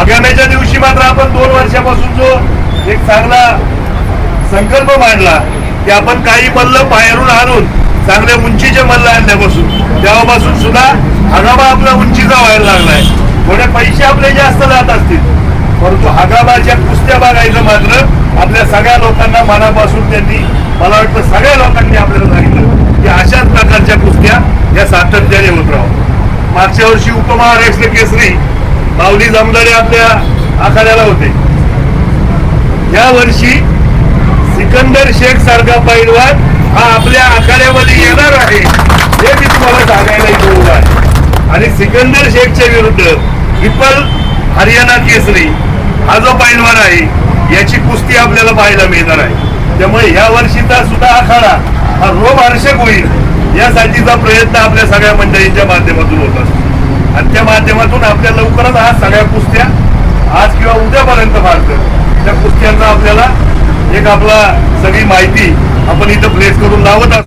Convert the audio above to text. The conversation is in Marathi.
आगामीच्या दिवशी मात्र आपण 2 वर्षापासून जो एक चांगला संकल्प मांडला की आपण काही मल्ल बाहेरून आणून चांगल्या उंचीचे मल्ल आणल्यापासून तेव्हापासून सुद्धा आगाबा आपला उंचीचा व्हायला लागलाय. थोडे पैसे आपले जास्त जात असतील, परंतु आगाबाच्या कुस्त्या बघायचं मात्र आपल्या सगळ्या लोकांना मनापासून त्यांनी, मला वाटतं सगळ्या लोकांनी आपल्याला सांगितलं की अशाच प्रकारच्या कुस्त्या या सातत्याने होत राहू. मागच्या वर्षी उपमहाराष्ट्र केसरी माऊली जमदाडे आपल्या आखाड्याला होते. या वर्षी सिकंदर शेख सारखा पैलवान हा आपल्या आखाड्यामध्ये येणार आहे हे मी तुम्हाला सांगायला इच्छुक आहे. आणि सिकंदर शेखच्या विरुद्ध ट्रिपल हरियाणा केसरी हा जो पैलवान आहे याची कुस्ती आपल्याला पाहायला मिळणार आहे. त्यामुळे या वर्षीचा सुद्धा आखाडा हा रोमहर्षक होईल यासाठीचा प्रयत्न आपल्या सगळ्या मंडळींच्या माध्यमातून होत असतो. आणि त्या माध्यमातून आपल्या लवकरच हा सगळ्या कुस्त्या आज किंवा उद्यापर्यंत मारतात त्या कुस्त्यांचा आपल्याला एक आपला सगळी माहिती आपण इथं प्लेस करून लावत असतो.